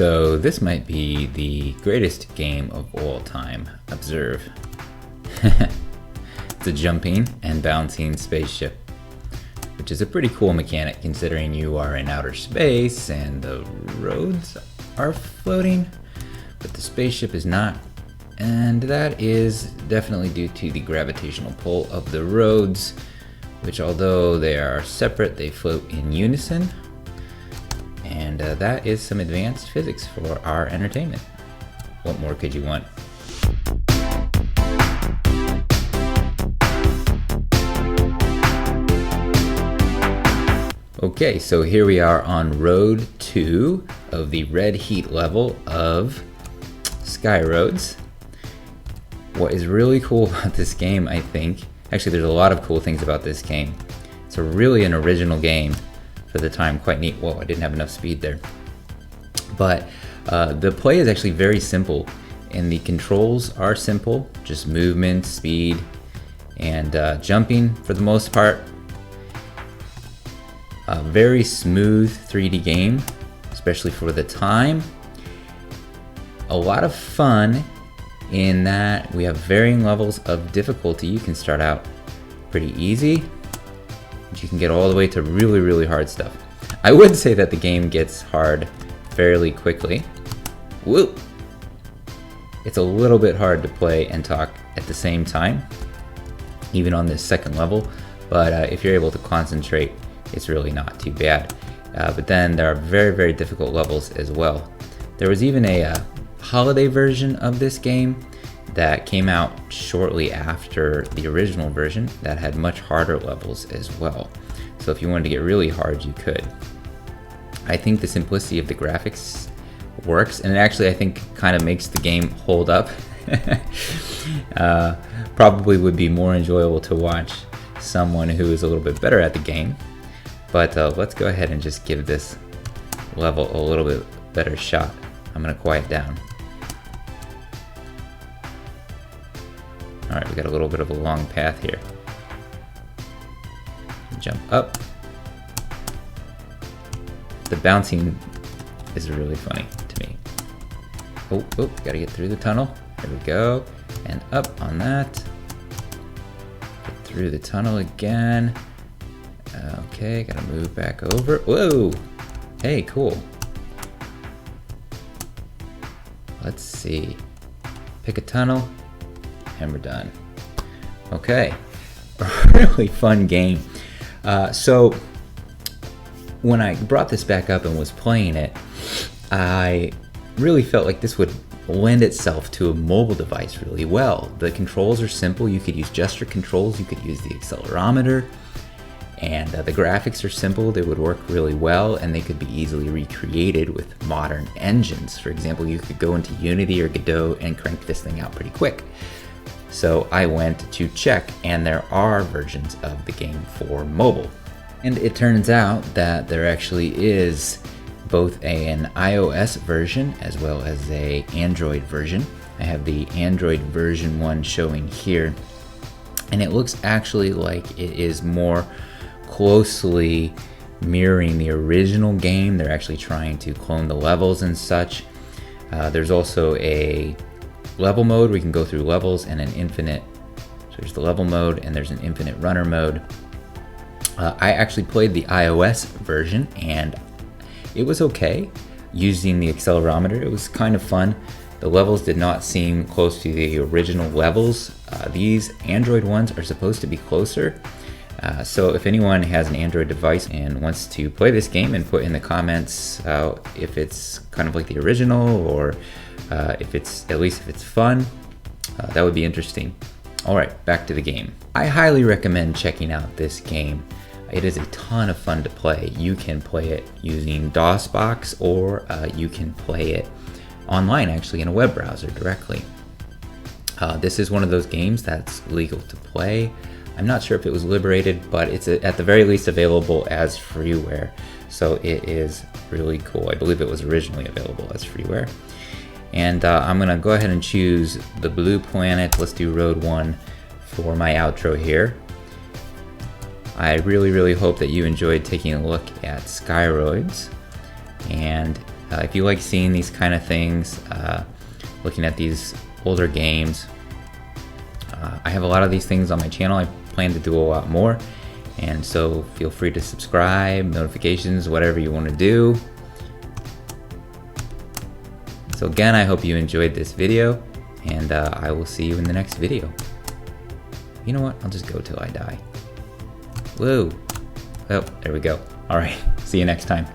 So this might be the greatest game of all time. Observe. It's a jumping and bouncing spaceship, which is a pretty cool mechanic considering you are in outer space and the roads are floating, but the spaceship is not. And that is definitely due to the gravitational pull of the roads, which although they are separate, they float in unison. And that is some advanced physics for our entertainment. What more could you want? Okay, so here we are on road 2 of the red heat level of Skyroads. What is really cool about this game, I think, actually there's a lot of cool things about this game. It's a really an original game for the time, quite neat. Whoa, I didn't have enough speed there. But the play is actually very simple and the controls are simple, just movement, speed, and jumping for the most part. A very smooth 3D game, especially for the time. A lot of fun in that we have varying levels of difficulty. You can start out pretty easy, but you can get all the way to really, really hard stuff. I would say that the game gets hard fairly quickly. Woo! It's a little bit hard to play and talk at the same time, even on this second level, but if you're able to concentrate, it's really not too bad. But then there are very, very difficult levels as well. There was even a holiday version of this game that came out shortly after the original version that had much harder levels as well. So if you wanted to get really hard, you could. I think the simplicity of the graphics works, and it actually, I think, kind of makes the game hold up. Probably would be more enjoyable to watch someone who is a little bit better at the game. But let's go ahead and just give this level a little bit better shot. I'm gonna quiet down. All right, we got a little bit of a long path here. Jump up. The bouncing is really funny to me. Oh, gotta get through the tunnel. There we go. And up on that. Get through the tunnel again. Okay, gotta move back over. Whoa! Hey, cool. Let's see. Pick a tunnel, and we're done. Okay, a really fun game. So when I brought this back up and was playing it, I really felt like this would lend itself to a mobile device really well. The controls are simple. You could use gesture controls. You could use the accelerometer. And the graphics are simple, they would work really well, and they could be easily recreated with modern engines. For example, you could go into Unity or Godot and crank this thing out pretty quick. So I went to check, and there are versions of the game for mobile. And it turns out that there actually is both an iOS version as well as an Android version. I have the Android version 1 showing here, and it looks actually like it is more closely mirroring the original game. They're actually trying to clone the levels and such. There's also a level mode where you can go through levels, and an infinite. So there's the level mode and there's an infinite runner mode. I actually played the iOS version and it was okay using the accelerometer. It was kind of fun. The levels did not seem close to the original levels. These Android ones are supposed to be closer. So if anyone has an Android device and wants to play this game and put in the comments if it's kind of like the original, or if it's fun, that would be interesting. All right, back to the game. I highly recommend checking out this game. It is a ton of fun to play. You can play it using DOSBox, or you can play it online, actually in a web browser directly. This is one of those games that's legal to play. I'm not sure if it was liberated, but it's at the very least available as freeware. So it is really cool. I believe it was originally available as freeware. And I'm gonna go ahead and choose the blue planet. Let's do road 1 for my outro here. I really hope that you enjoyed taking a look at Skyroads. And If you like seeing these kind of things, looking at these older games, I have a lot of these things on my channel. I plan to do a lot more, and so feel free to subscribe, notifications, whatever you want to do. So again, I hope you enjoyed this video, and I will see you in the next video. You know what? I'll just go till I die. Whoa. Oh, there we go. All right. See you next time.